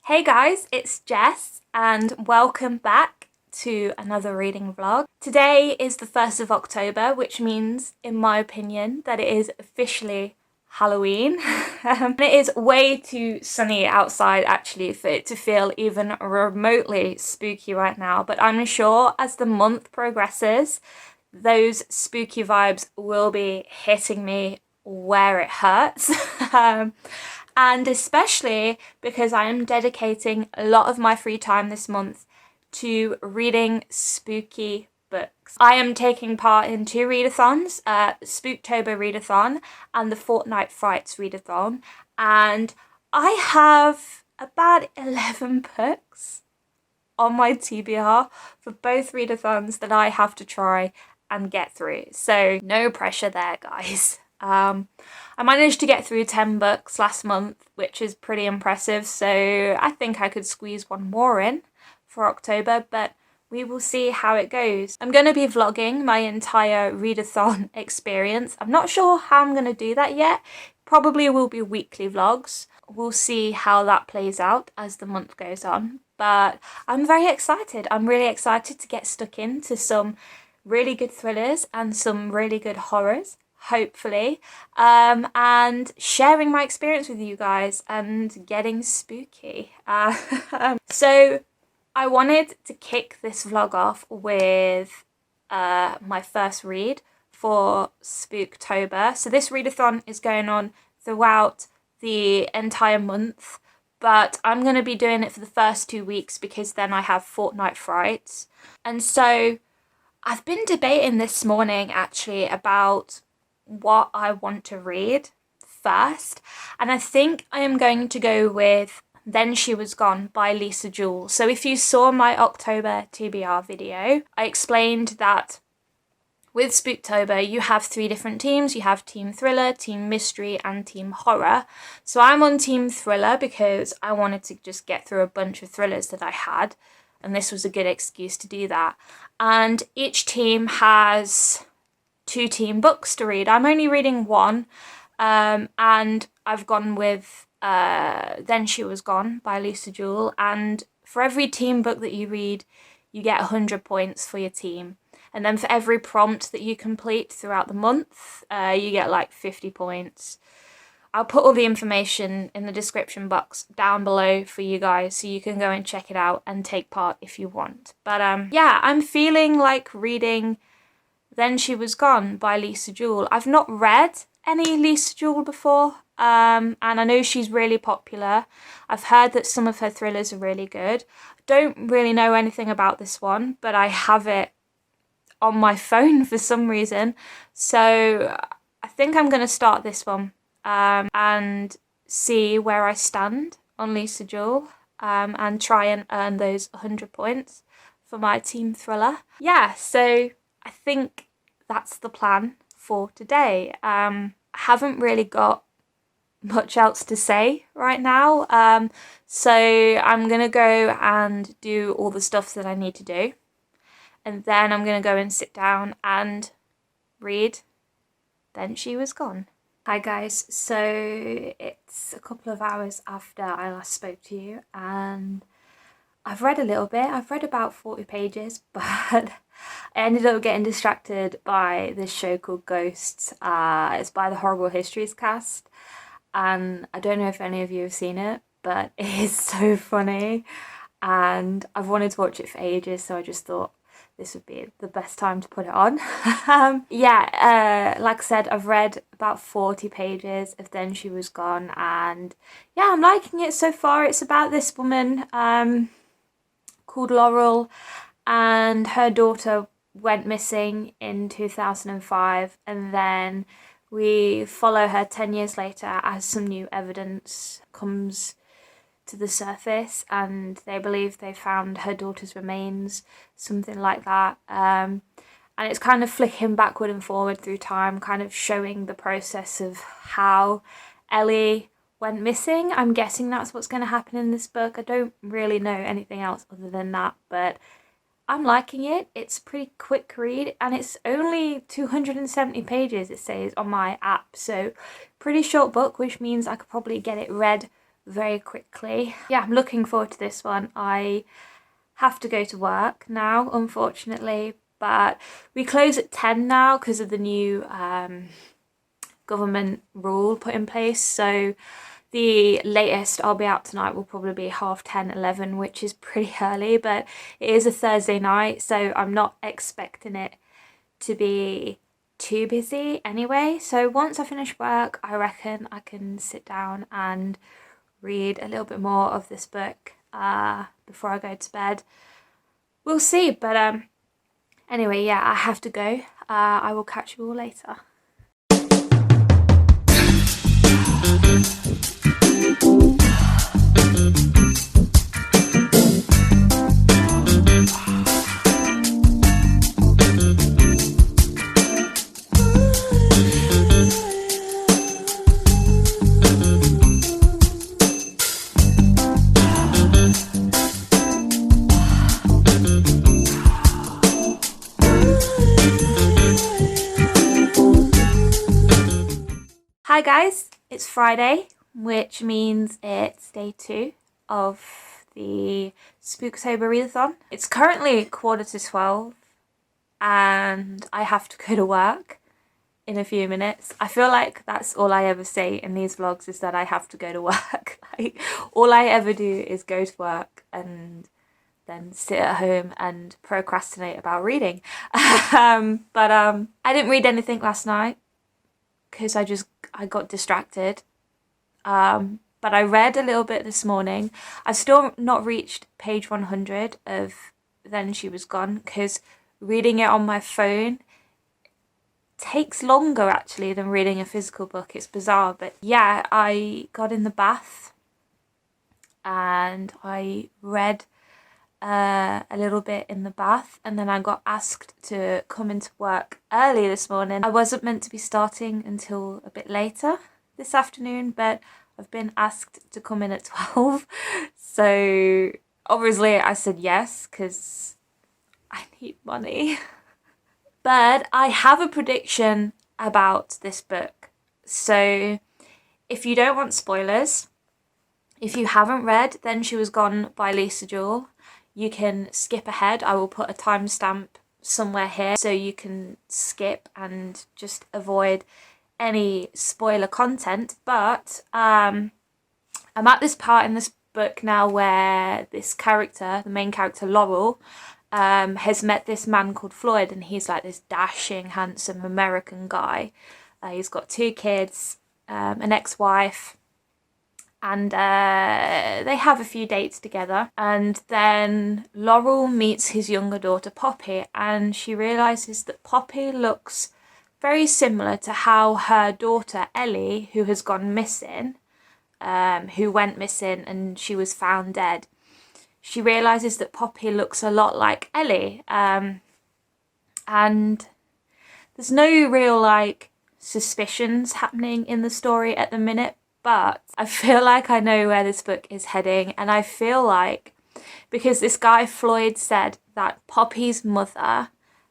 Hey guys, it's Jess and welcome back to another reading vlog. Today is the 1st of October, which means, in my opinion, that it is officially Halloween. It is way too sunny outside actually for it to feel even remotely spooky right now, but I'm sure as the month progresses, those spooky vibes will be hitting me where it hurts. And especially because I am dedicating a lot of my free time this month to reading spooky books. I am taking part in two readathons, Spooktober Readathon and the Fortnite Frights Readathon, and I have about 11 books on my TBR for both readathons that I have to try and get through. So no pressure there, guys. I managed to get through 10 books last month, which is pretty impressive, so I think I could squeeze one more in for October, but we will see how it goes. I'm going to be vlogging my entire readathon experience. I'm not sure how I'm going to do that yet. Probably will be weekly vlogs. We'll see how that plays out as the month goes on, but I'm very excited. I'm really excited to get stuck into some really good thrillers and some really good horrors, hopefully, and sharing my experience with you guys and getting spooky. So I wanted to kick this vlog off with my first read for Spooktober. So this readathon is going on throughout the entire month, but I'm going to be doing it for the first 2 weeks because then I have Fortnite Frights. And so I've been debating this morning actually about what I want to read first, and I think I am going to go with Then She Was Gone by Lisa Jewell. So if you saw my October TBR video, I explained that with Spooktober you have 3 different teams. You have Team Thriller, Team Mystery and Team Horror. So I'm on Team Thriller because I wanted to just get through a bunch of thrillers that I had, and this was a good excuse to do that. And each team has 2 team books to read. I'm only reading one, and I've gone with Then She Was Gone by Lisa Jewell, and for every team book that you read you get 100 points for your team, and then for every prompt that you complete throughout the month you get like 50 points. I'll put all the information in the description box down below for you guys so you can go and check it out and take part if you want. But yeah, I'm feeling like reading Then She Was Gone by Lisa Jewell. I've not read any Lisa Jewell before, and I know she's really popular. I've heard that some of her thrillers are really good. I don't really know anything about this one, but I have it on my phone for some reason. So I think I'm going to start this one and see where I stand on Lisa Jewell, and try and earn those 100 points for my team thriller. Yeah, so I think that's the plan for today. I haven't really got much else to say right now, so I'm gonna go and do all the stuff that I need to do, and then I'm gonna go and sit down and read Then She Was Gone. Hi guys, so it's a couple of hours after I last spoke to you, and I've read a little bit. I've read about 40 pages, but I ended up getting distracted by this show called Ghosts. It's by the Horrible Histories cast, and I don't know if any of you have seen it, but it is so funny, and I've wanted to watch it for ages, so I just thought this would be the best time to put it on. Yeah, like I said, I've read about 40 pages of Then She Was Gone, and yeah, I'm liking it so far. It's about this woman called Laurel, and her daughter went missing in 2005, and then we follow her 10 years later as some new evidence comes to the surface, and they believe they found her daughter's remains, something like that. And it's kind of flicking backward and forward through time, kind of showing the process of how Ellie went missing. I'm guessing that's what's going to happen in this book. I don't really know anything else other than that, but I'm liking it. It's a pretty quick read, and it's only 270 pages, it says on my app, so pretty short book, which means I could probably get it read very quickly. Yeah, I'm looking forward to this one. I have to go to work now, unfortunately, but we close at 10 now because of the new government rule put in place. So the latest I'll be out tonight will probably be 10:30, 11, which is pretty early, but it is a Thursday night, so I'm not expecting it to be too busy anyway. So once I finish work, I reckon I can sit down and read a little bit more of this book before I go to bed. We'll see, but anyway, yeah, I have to go. I will catch you all later. Hi guys, it's Friday, which means it's day 2 of the Spooktober Readathon. It's currently 11:45 and I have to go to work in a few minutes. I feel like that's all I ever say in these vlogs, is that I have to go to work. Like, all I ever do is go to work and then sit at home and procrastinate about reading. But I didn't read anything last night because I got distracted. But I read a little bit this morning. I've still not reached page 100 of Then She Was Gone, because reading it on my phone takes longer actually than reading a physical book. It's bizarre, but yeah, I got in the bath and I read a little bit in the bath, and then I got asked to come into work early this morning. I wasn't meant to be starting until a bit later this afternoon, but I've been asked to come in at 12. So obviously I said yes because I need money. But I have a prediction about this book. So if you don't want spoilers, if you haven't read Then She Was Gone by Lisa Jewell, you can skip ahead. I will put a timestamp somewhere here so you can skip and just avoid any spoiler content. But I'm at this part in this book now where this character, the main character Laurel, has met this man called Floyd, and he's like this dashing, handsome American guy. He's got 2 kids, an ex-wife, and they have a few dates together. And then Laurel meets his younger daughter Poppy, and she realises that Poppy looks very similar to how her daughter Ellie, who has gone missing, who went missing and she was found dead. She realises that Poppy looks a lot like Ellie, and there's no real like suspicions happening in the story at the minute, but I feel like I know where this book is heading. And I feel like, because this guy Floyd said that Poppy's mother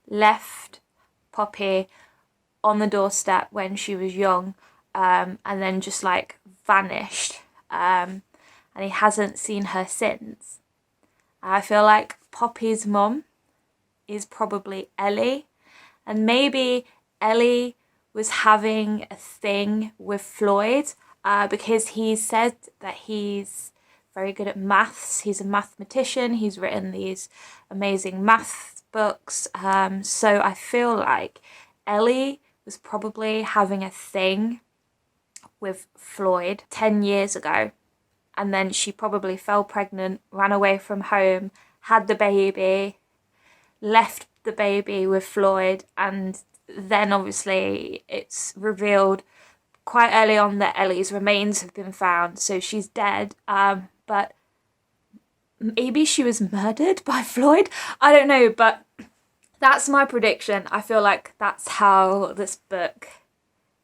left Poppy on the doorstep when she was young, and then just like vanished, and he hasn't seen her since. I feel like Poppy's mum is probably Ellie, and maybe Ellie was having a thing with Floyd, because he said that he's very good at maths. He's a mathematician. He's written these amazing math books. So I feel like Ellie was probably having a thing with Floyd 10 years ago. And then she probably fell pregnant, ran away from home, had the baby, left the baby with Floyd, and then obviously it's revealed quite early on that Ellie's remains have been found, so she's dead. But maybe she was murdered by Floyd? I don't know, but that's my prediction. I feel like that's how this book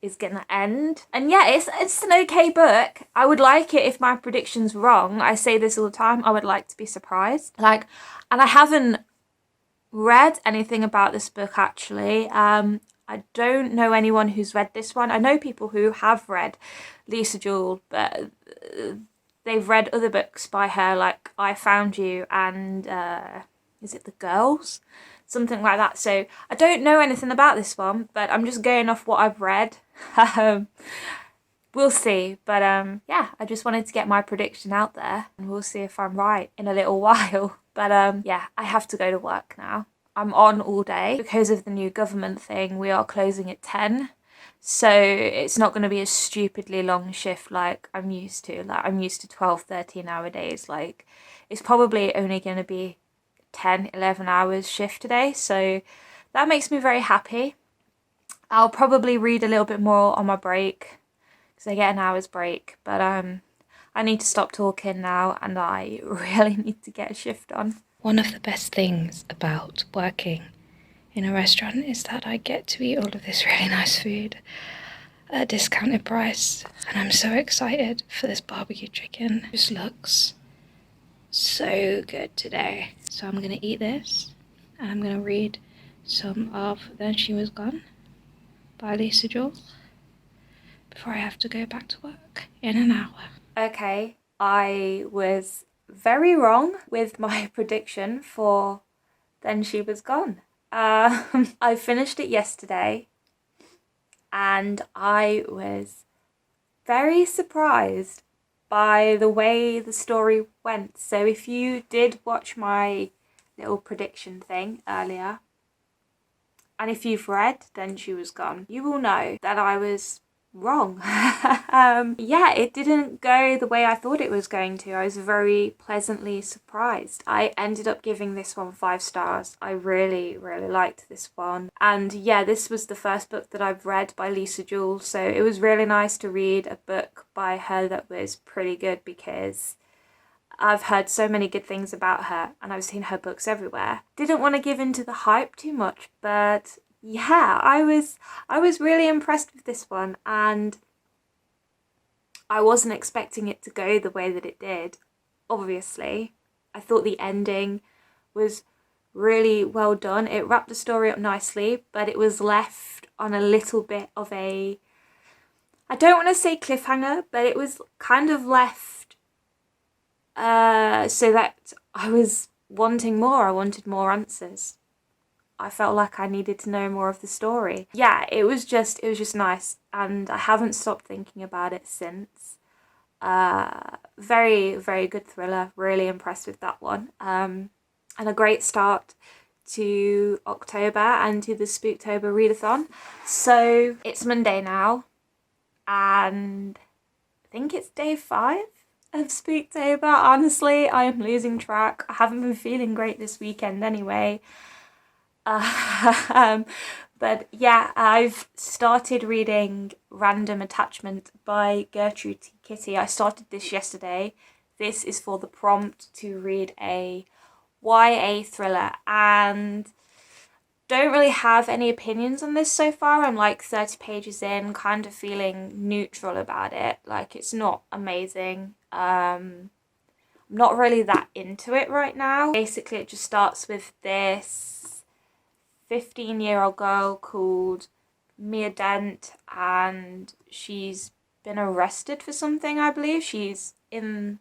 is gonna end. And yeah, it's an okay book. I would like it if my prediction's wrong. I say this all the time. I would like to be surprised. And I haven't read anything about this book actually. I don't know anyone who's read this one. I know people who have read Lisa Jewell, but they've read other books by her, like I Found You and is it The Girls? Something like that. So I don't know anything about this one, but I'm just going off what I've read. We'll see. But yeah, I just wanted to get my prediction out there, and we'll see if I'm right in a little while. But yeah, I have to go to work now. I'm on all day because of the new government thing. We are closing at 10. So it's not going to be a stupidly long shift like I'm used to. Like I'm used to 12, 13-hour days. Like it's probably only going to be 10, 11 hours shift today. So that makes me very happy. I'll probably read a little bit more on my break because I get an hour's break. But I need to stop talking now, and I really need to get a shift on. One of the best things about working in a restaurant is that I get to eat all of this really nice food at a discounted price, and I'm so excited for this barbecue chicken. It just looks so good today. So I'm going to eat this, and I'm going to read some of Then She Was Gone by Lisa Jules before I have to go back to work in an hour. Okay, I was very wrong with my prediction for Then She Was Gone. I finished it yesterday, and I was very surprised by the way the story went. So if you did watch my little prediction thing earlier, and if you've read Then She Was Gone, you will know that I was wrong. Yeah, it didn't go the way I thought it was going to. I was very pleasantly surprised. I ended up giving this one 5 stars. I really, really liked this one. And yeah, this was the first book that I've read by Lisa Jules, so it was really nice to read a book by her that was pretty good, because I've heard so many good things about her and I've seen her books everywhere. Didn't want to give into the hype too much, but yeah, I was really impressed with this one, and I wasn't expecting it to go the way that it did, obviously. I thought the ending was really well done. It wrapped the story up nicely, but it was left on a little bit of a, I don't want to say cliffhanger, but it was kind of left so that I was wanting more. I wanted more answers. I felt like I needed to know more of the story. Yeah, it was just nice, and I haven't stopped thinking about it since. Very, very good thriller. Really impressed with that one. And a great start to October and to the Spooktober Readathon. So it's Monday now, and I think it's day 5 of Spooktober. Honestly, I am losing track. I haven't been feeling great this weekend anyway. But yeah, I've started reading Random Attachment by Gertrude T. Kitty. I started this yesterday. This is for the prompt to read a YA thriller, and don't really have any opinions on this so far. I'm like 30 pages in, kind of feeling neutral about it. Like, it's not amazing. I'm not really that into it right now. Basically, it just starts with this 15-year-old girl called Mia Dent, and she's been arrested for something, I believe. She's in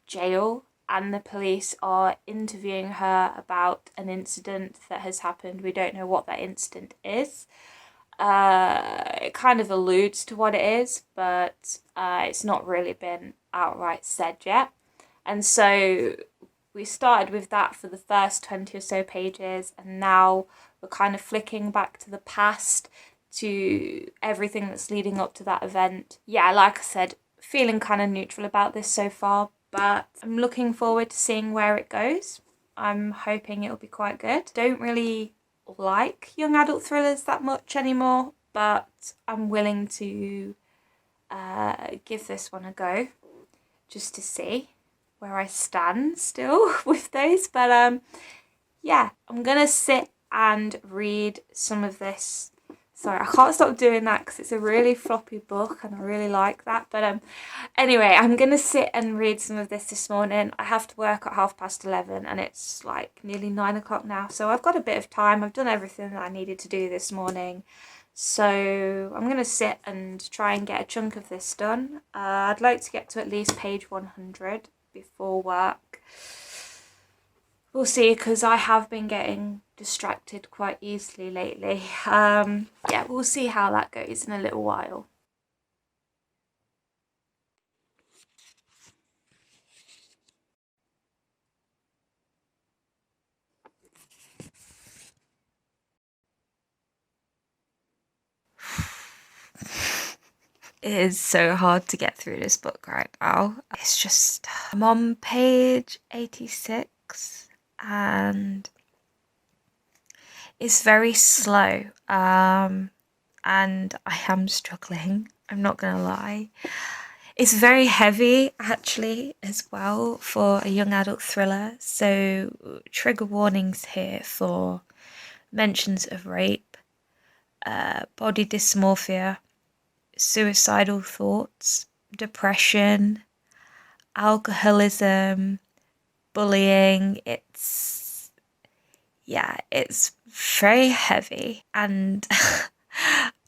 jail, and the police are interviewing her about an incident that has happened. We don't know what that incident is. It kind of alludes to what it is, but it's not really been outright said yet. And so we started with that for the first 20 or so pages, and now we're kind of flicking back to the past, to everything that's leading up to that event. Yeah, like I said, feeling kind of neutral about this so far, but I'm looking forward to seeing where it goes. I'm hoping it'll be quite good. Don't really like young adult thrillers that much anymore, but I'm willing to give this one a go just to see where I stand still with those. But yeah, I'm gonna sit and read some of this. Sorry, I can't stop doing that because it's a really floppy book and I really like that. But anyway, I'm gonna sit and read some of this morning. I have to work at 11:30 and it's like nearly 9 o'clock now, so I've got a bit of time. I've done everything that I needed to do this morning, So I'm going to sit and try and get a chunk of this done. I'd like to get to at least page 100 before work. We'll see, because I have been getting distracted quite easily lately. Yeah, we'll see how that goes in a little while. It is so hard to get through this book right now. It's just, I'm on page 86 and it's very slow. And I am struggling, I'm not gonna lie. It's very heavy actually as well for a young adult thriller, so trigger warnings here for mentions of rape, body dysmorphia, suicidal thoughts, depression, alcoholism, bullying. It's very heavy, and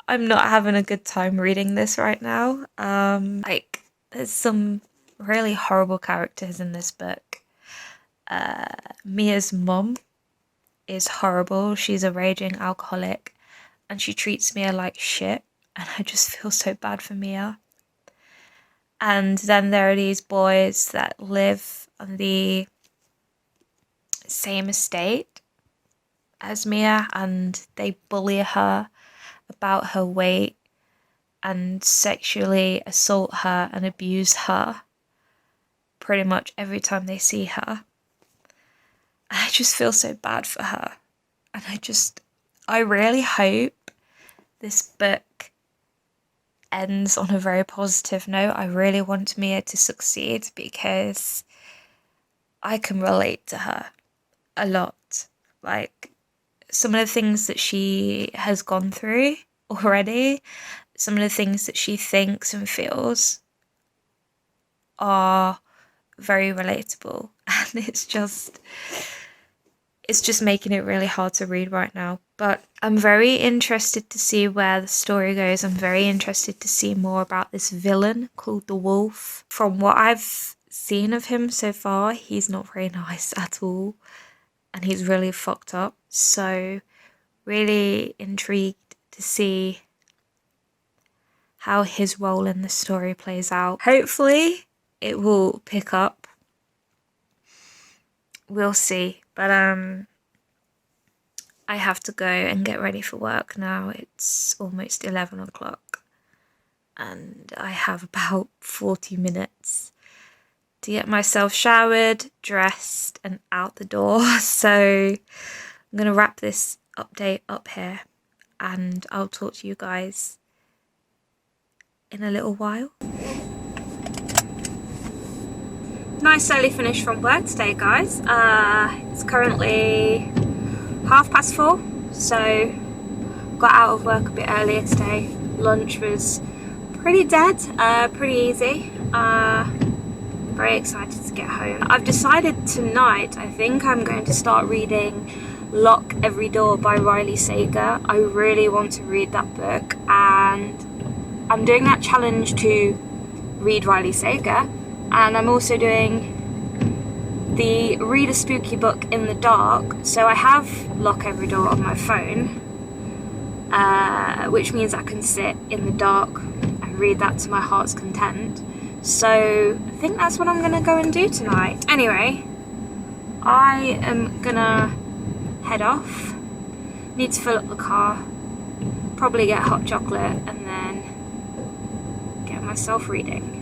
I'm not having a good time reading this right now. There's some really horrible characters in this book. Mia's mum is horrible. She's a raging alcoholic and she treats Mia like shit, and I just feel so bad for Mia. And then there are these boys that live on the same estate as Mia, and they bully her about her weight and sexually assault her and abuse her pretty much every time they see her. And I just feel so bad for her. And I really hope this book ends on a very positive note. I really want Mia to succeed because I can relate to her a lot. Like, some of the things that she has gone through already, some of the things that she thinks and feels are very relatable, and it's just making it really hard to read right now. But I'm very interested to see where the story goes. I'm very interested to see more about this villain called the Wolf. From what I've seen of him so far, he's not very nice at all, and he's really fucked up. So really intrigued to see how his role in the story plays out. Hopefully it will pick up. We'll see. But I have to go and get ready for work now. It's almost 11 o'clock and I have about 40 minutes to get myself showered, dressed and out the door. So I'm going to wrap this update up here and I'll talk to you guys in a little while. Nice early finish from work today, guys. It's currently 4:30, so got out of work a bit earlier today. Lunch was pretty dead, pretty easy. Very excited to get home. I've decided tonight, I think I'm going to start reading Lock Every Door by Riley Sager. I really want to read that book, and I'm doing that challenge to read Riley Sager, and I'm also doing the read a spooky book in the dark. So I have Lock Every Door on my phone, which means I can sit in the dark and read that to my heart's content. So I think that's what I'm gonna go and do tonight. Anyway, I am gonna head off. Need to fill up the car, probably get hot chocolate, and then get myself reading.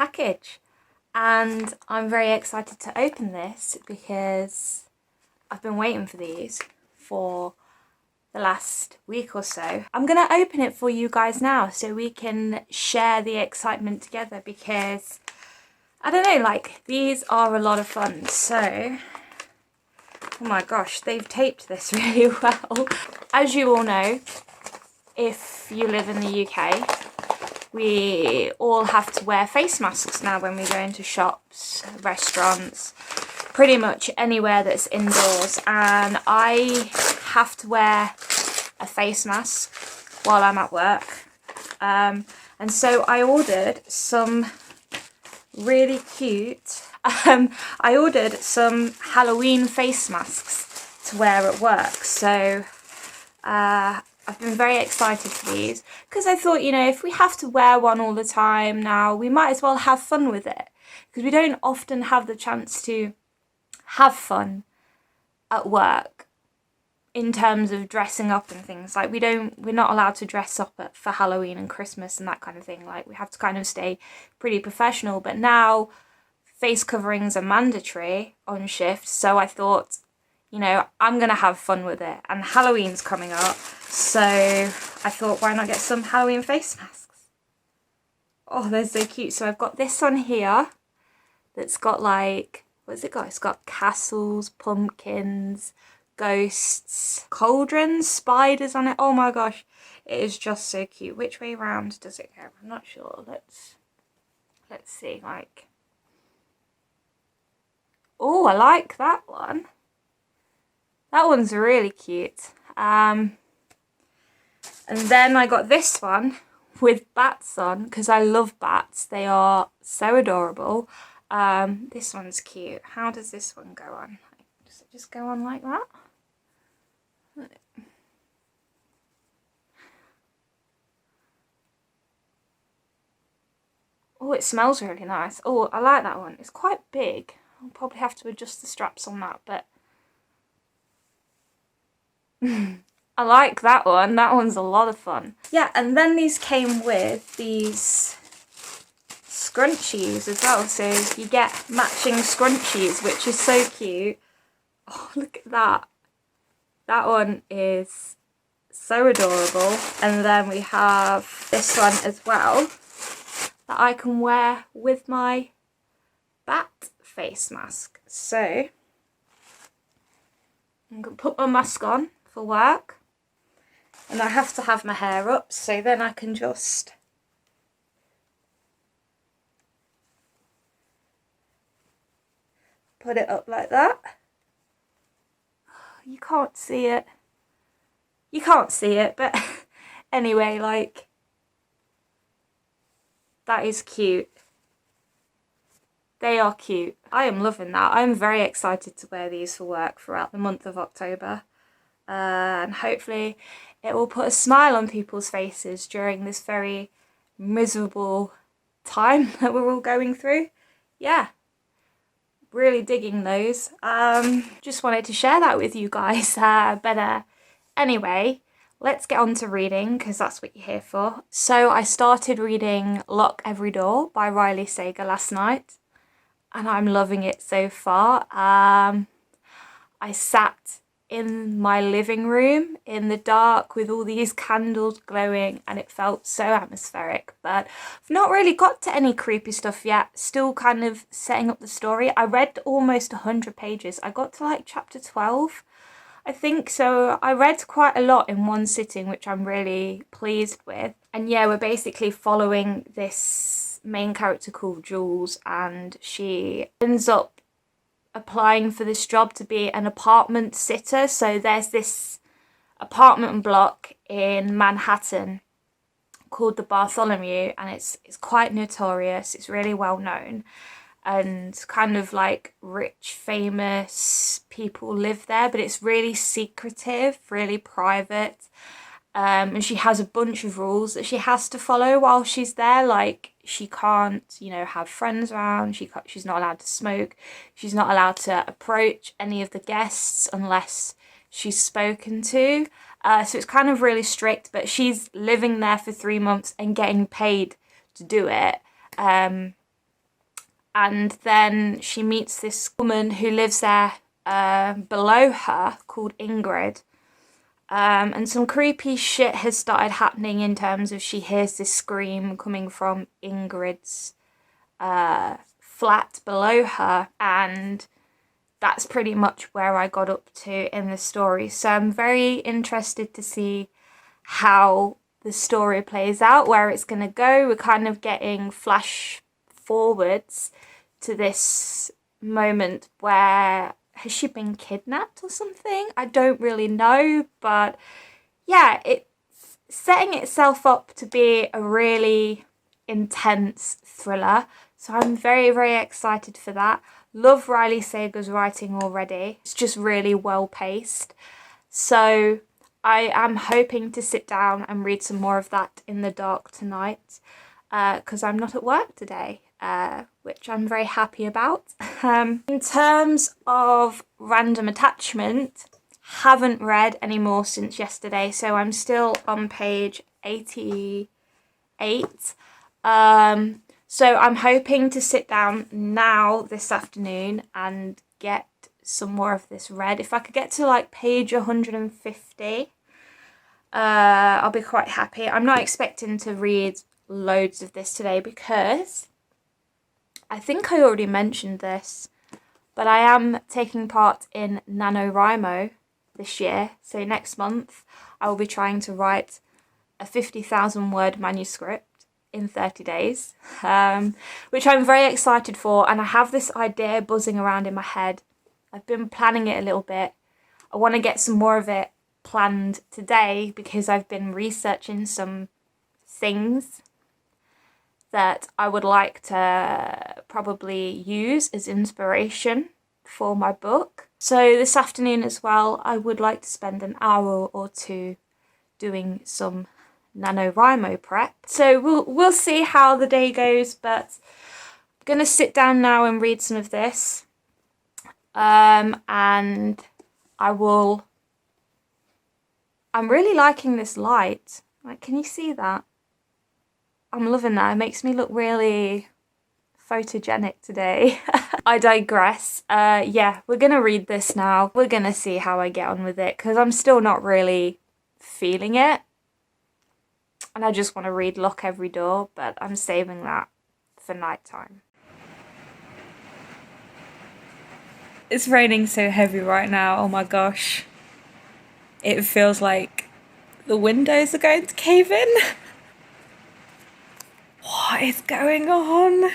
package. And I'm very excited to open this because I've been waiting for these for the last week or so. I'm going to open it for you guys now so we can share the excitement together, because I don't know, like, these are a lot of fun. So, oh my gosh, they've taped this really well. As you all know, if you live in the UK, we all have to wear face masks now when we go into shops, restaurants, pretty much anywhere that's indoors. And I have to wear a face mask while I'm at work. And so I ordered some really cute, I ordered some Halloween face masks to wear at work. So I've been very excited for these because I thought, you know, if we have to wear one all the time now, we might as well have fun with it, because we don't often have the chance to have fun at work in terms of dressing up and things. Like, we're not allowed to dress up for Halloween and Christmas and that kind of thing. Like, we have to kind of stay pretty professional. But now face coverings are mandatory on shift, so I thought, you know, I'm gonna have fun with it, and Halloween's coming up, so I thought, why not get some Halloween face masks? Oh, they're so cute. So I've got this one here that's got, like, what's it got? It's got castles, pumpkins, ghosts, cauldrons, spiders on it. Oh my gosh, it is just so cute. Which way round does it go? I'm not sure. Let's see. Like, oh, I like that one. That one's really cute. And then I got this one with bats on, because I love bats. They are so adorable. This one's cute. How does this one go on? Does it just go on like that? Oh, it smells really nice. Oh, I like that one. It's quite big. I'll probably have to adjust the straps on that, but I like that one. That one's a lot of fun. Yeah, and then these came with these scrunchies as well. So you get matching scrunchies, which is so cute. Oh, look at that. That one is so adorable. And then we have this one as well that I can wear with my bat face mask. So I'm going to put my mask on for work, and I have to have my hair up, so then I can just put it up like that. You can't see it. You can't see it, but anyway, like, that is cute. They are cute. I am loving that. I'm very excited to wear these for work throughout the month of October. And hopefully it will put a smile on people's faces during this very miserable time that we're all going through. Yeah, really digging those. Just wanted to share that with you guys. Anyway, let's get on to reading, because that's what you're here for. So I started reading Lock Every Door by Riley Sager last night, and I'm loving it so far. I sat in my living room in the dark with all these candles glowing, and it felt so atmospheric. But I've not really got to any creepy stuff yet. Still kind of setting up the story. I read almost 100 pages. I got to like chapter 12, I think. So I read quite a lot in one sitting, which I'm really pleased with. And yeah, we're basically following this main character called Jules, and she ends up applying for this job to be an apartment sitter. So there's this apartment block in Manhattan called the Bartholomew, and it's quite notorious. It's really well known, and kind of like rich, famous people live there, but it's really secretive, really private. And she has a bunch of rules that she has to follow while she's there. Like, she can't, you know, have friends around. She's not allowed to smoke. She's not allowed to approach any of the guests unless she's spoken to. So it's kind of really strict, but she's living there for 3 months and getting paid to do it. and then she meets this woman who lives there below her called Ingrid. And some creepy shit has started happening in terms of she hears this scream coming from Ingrid's flat below her, and that's pretty much where I got up to in the story. So I'm very interested to see how the story plays out, where it's going to go. We're kind of getting flash forwards to this moment where, has she been kidnapped or something? I don't really know, but yeah, it's setting itself up to be a really intense thriller. So I'm very, very excited for that. Love Riley Sager's writing already. It's just really well paced. So I am hoping to sit down and read some more of that in the dark tonight, because I'm not at work today, which I'm very happy about. In terms of random attachment, haven't read any more since yesterday, so I'm still on page 88. So I'm hoping to sit down now this afternoon and get some more of this read. If I could get to like page 150, I'll be quite happy. I'm not expecting to read loads of this today because I think I already mentioned this, but I am taking part in NaNoWriMo this year. So next month I will be trying to write a 50,000 word manuscript in 30 days, which I'm very excited for, and I have this idea buzzing around in my head. I've been planning it a little bit. I want to get some more of it planned today because I've been researching some things that I would like to probably use as inspiration for my book. So this afternoon as well, I would like to spend an hour or two doing some NaNoWriMo prep. So we'll see how the day goes, but I'm gonna sit down now and read some of this. And I'm really liking this light. Like, can you see that? I'm loving that. It makes me look really photogenic today. I digress. Yeah, we're gonna read this now. We're gonna see how I get on with it because I'm still not really feeling it. And I just want to read Lock Every Door, but I'm saving that for nighttime. It's raining so heavy right now, oh my gosh. It feels like the windows are going to cave in. What is going on?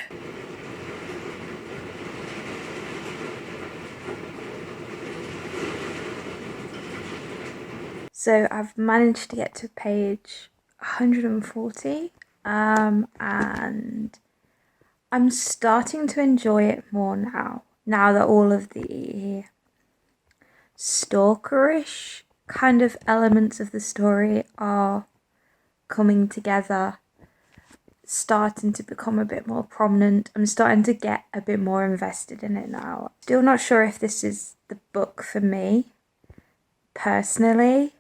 So I've managed to get to page 140, and I'm starting to enjoy it more now that all of the stalkerish kind of elements of the story are coming together, starting to become a bit more prominent. I'm starting to get a bit more invested in it now. Still not sure if this is the book for me personally.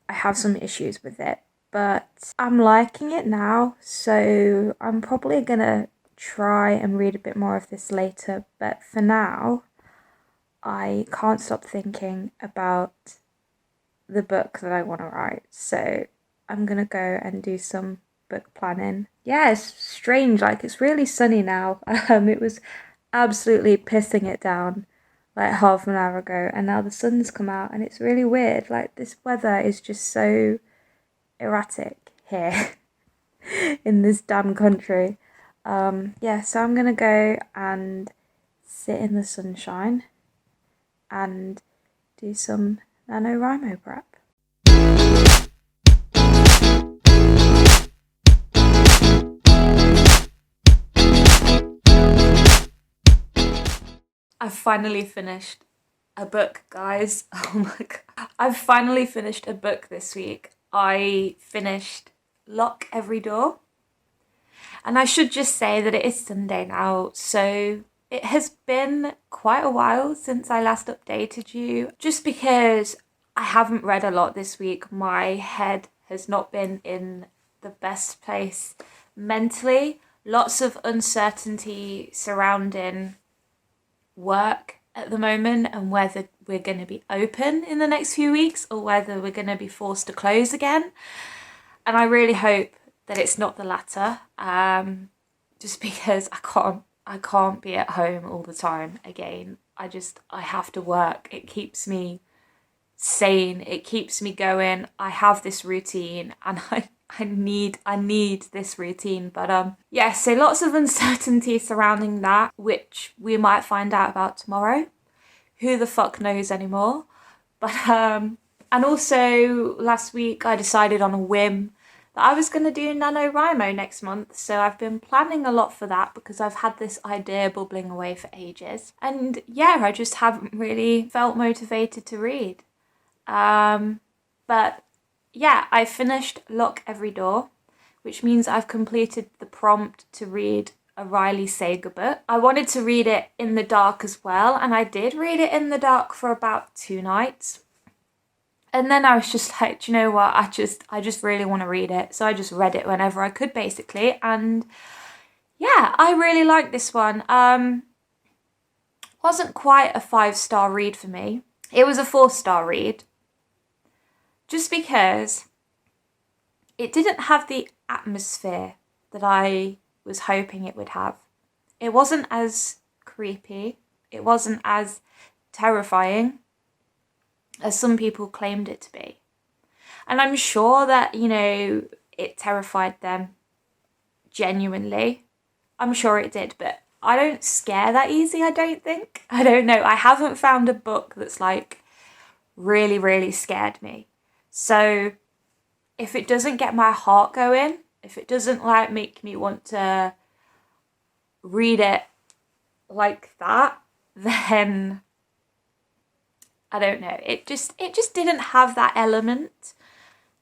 I have some issues with it, but I'm liking it now, so I'm probably gonna try and read a bit more of this later, but for now I can't stop thinking about the book that I want to write, so I'm gonna go and do some book planning. Yeah, it's strange, like it's really sunny now. It was absolutely pissing it down like half an hour ago, and now the sun's come out and it's really weird. Like, this weather is just so erratic here in this damn country. Yeah, so I'm gonna go and sit in the sunshine and do some NaNoWriMo prep. I've finally finished a book, guys. Oh my god. I've finally finished a book this week. I finished Lock Every Door. And I should just say that it is Sunday now, so it has been quite a while since I last updated you. Just because I haven't read a lot this week, my head has not been in the best place mentally. lots of uncertainty surrounding work at the moment and whether we're going to be open in the next few weeks or whether we're going to be forced to close again. And I really hope that it's not the latter, just because I can't be at home all the time again. I have to work. It keeps me sane. It keeps me going. I have this routine and I need this routine. But yeah, so lots of uncertainty surrounding that, which we might find out about tomorrow. Who the fuck knows anymore? But and also last week I decided on a whim that I was going to do NaNoWriMo next month. So I've been planning a lot for that because I've had this idea bubbling away for ages. And yeah, I just haven't really felt motivated to read. But yeah, I finished Lock Every Door, which means I've completed the prompt to read a Riley Sager book. I wanted to read it in the dark as well, and I did read it in the dark for about 2 nights. And then I was just like, do you know what? I just really want to read it. So I just read it whenever I could, basically. And yeah, I really liked this one. Wasn't quite a 5-star read for me. It was a 4-star read. Just because it didn't have the atmosphere that I was hoping it would have. It wasn't as creepy. It wasn't as terrifying as some people claimed it to be. And I'm sure that, you know, it terrified them genuinely. I'm sure it did, but I don't scare that easy, I don't think. I don't know. I haven't found a book that's like really, really scared me. So if it doesn't get my heart going, if it doesn't like make me want to read it like that, then I don't know. It just didn't have that element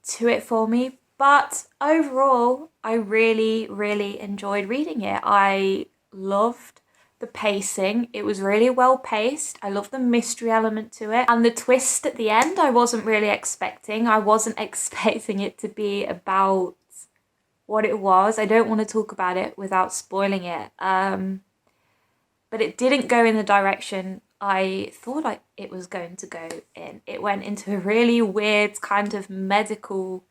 to it for me. But overall, I really, really enjoyed reading it. I loved the pacing. It was really well paced. I loved the mystery element to it. And the twist at the end, I wasn't really expecting. I wasn't expecting it to be about what it was. I don't want to talk about it without spoiling it. But it didn't go in the direction I thought it was going to go in. It went into a really weird kind of medical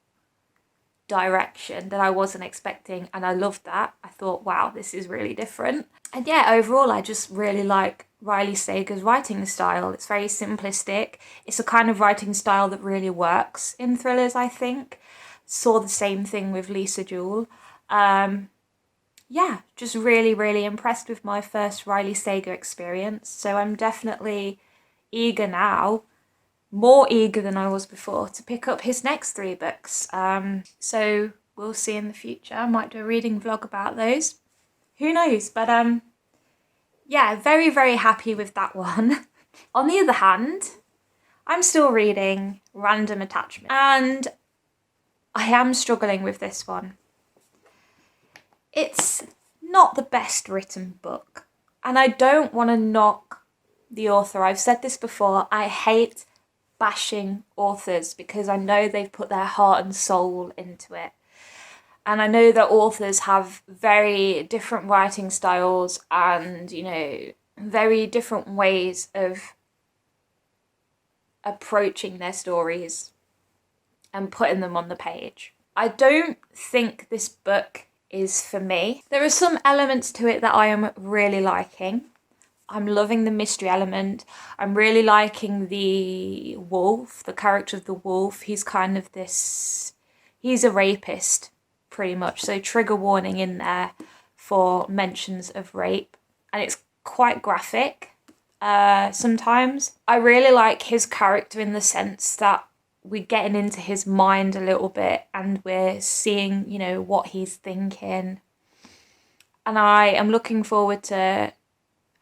direction that I wasn't expecting, and I loved that. I thought, wow, this is really different. And yeah, overall, I just really like Riley Sager's writing style. It's very simplistic. It's a kind of writing style that really works in thrillers, I think. Saw the same thing with Lisa Jewell. Yeah, just really, really impressed with my first Riley Sager experience. So I'm definitely eager now, more eager than I was before, to pick up his next 3 books. So we'll see in the future. I might do a reading vlog about those. Who knows? But yeah, very, very happy with that one. On the other hand, I'm still reading Random Attachment, and I am struggling with this one. It's not the best written book, and I don't want to knock the author. I've said this before. I hate bashing authors because I know they've put their heart and soul into it. And I know that authors have very different writing styles and, you know, very different ways of approaching their stories and putting them on the page. I don't think this book is for me. There are some elements to it that I am really liking. I'm loving the mystery element. I'm really liking the wolf, the character of the wolf. He's kind of this, he's a rapist pretty much. So trigger warning in there for mentions of rape. And it's quite graphic sometimes. I really like his character in the sense that we're getting into his mind a little bit and we're seeing, you know, what he's thinking. And I am looking forward to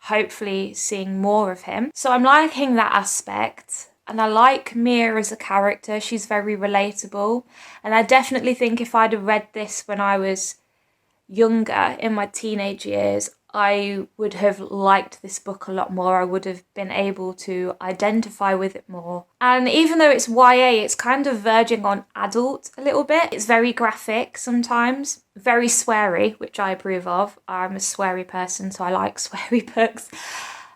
hopefully seeing more of him. So I'm liking that aspect. And I like Mia as a character. She's very relatable. And I definitely think if I'd have read this when I was younger, in my teenage years, I would have liked this book a lot more. I would have been able to identify with it more. And even though it's YA, it's kind of verging on adult a little bit. It's very graphic sometimes, very sweary, which I approve of. I'm a sweary person, so I like sweary books.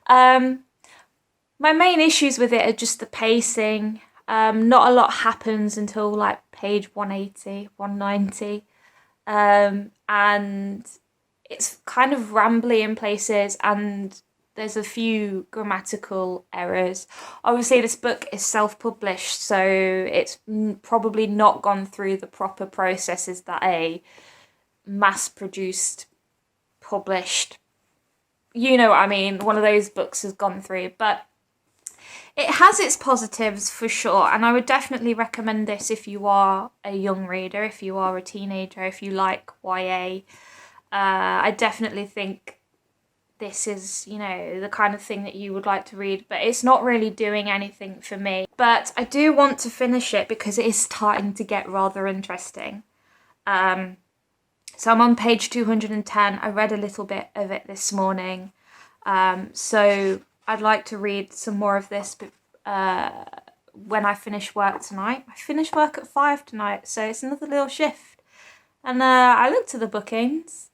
My main issues with it are just the pacing. Not a lot happens until like page 180, 190. And it's kind of rambly in places, and there's a few grammatical errors. Obviously, this book is self-published, so it's probably not gone through the proper processes that a mass-produced, published, you know what I mean, one of those books has gone through. But it has its positives for sure, and I would definitely recommend this if you are a young reader, if you are a teenager, if you like YA. I definitely think this is, you know, the kind of thing that you would like to read, but it's not really doing anything for me. But I do want to finish it because it is starting to get rather interesting. So I'm on page 210. I read a little bit of it this morning. So I'd like to read some more of this when I finish work tonight. I finish work at 5 tonight, so it's another little shift. And I looked at the bookings,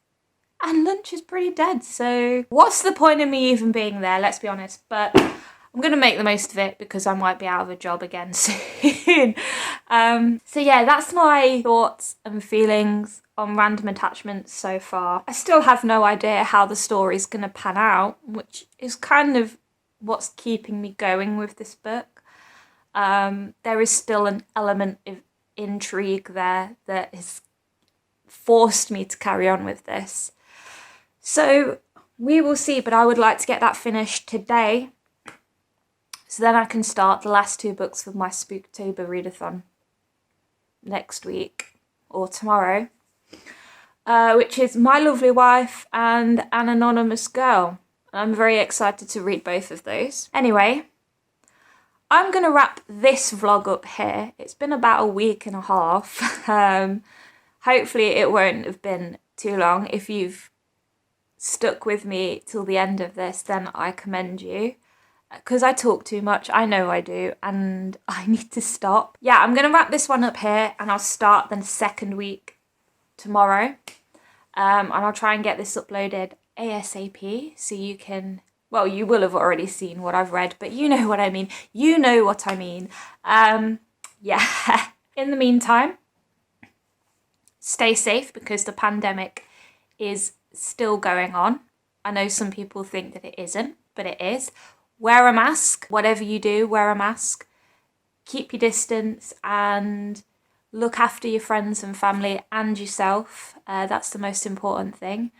and lunch is pretty dead, so what's the point of me even being there, let's be honest. But I'm going to make the most of it because I might be out of a job again soon. So yeah, that's my thoughts and feelings on Random Attachments so far. I still have no idea how the story's going to pan out, which is kind of what's keeping me going with this book. There is still an element of intrigue there that has forced me to carry on with this. So we will see, but I would like to get that finished today, so then I can start the last 2 books for my Spooktober readathon next week or tomorrow, which is My Lovely Wife and An Anonymous Girl. I'm very excited to read both of those. Anyway, I'm going to wrap this vlog up here. It's been about a week and a half. Hopefully it won't have been too long. If you've stuck with me till the end of this, then I commend you. Because I talk too much, I know I do, and I need to stop. Yeah, I'm going to wrap this one up here, and I'll start the second week tomorrow. And I'll try and get this uploaded ASAP, so you can, well, you will have already seen what I've read, but you know what I mean. You know what I mean. Yeah. In the meantime, stay safe because the pandemic is still going on. I know some people think that it isn't, but it is. Wear a mask. Whatever you do, wear a mask. Keep your distance and look after your friends and family and yourself. That's the most important thing.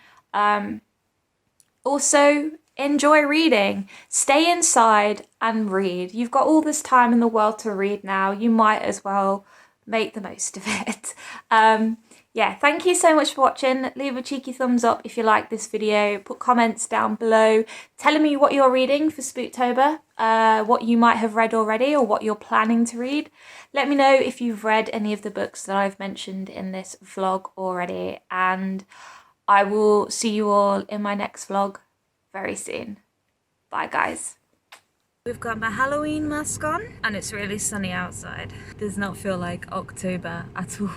Also, enjoy reading. Stay inside and read. You've got all this time in the world to read now. You might as well make the most of it. Yeah, thank you so much for watching. Leave a cheeky thumbs up if you like this video. Put comments down below telling me what you're reading for Spooktober, what you might have read already or what you're planning to read. Let me know if you've read any of the books that I've mentioned in this vlog already, and I will see you all in my next vlog very soon. Bye guys. We've got my Halloween mask on and it's really sunny outside. Does not feel like October at all.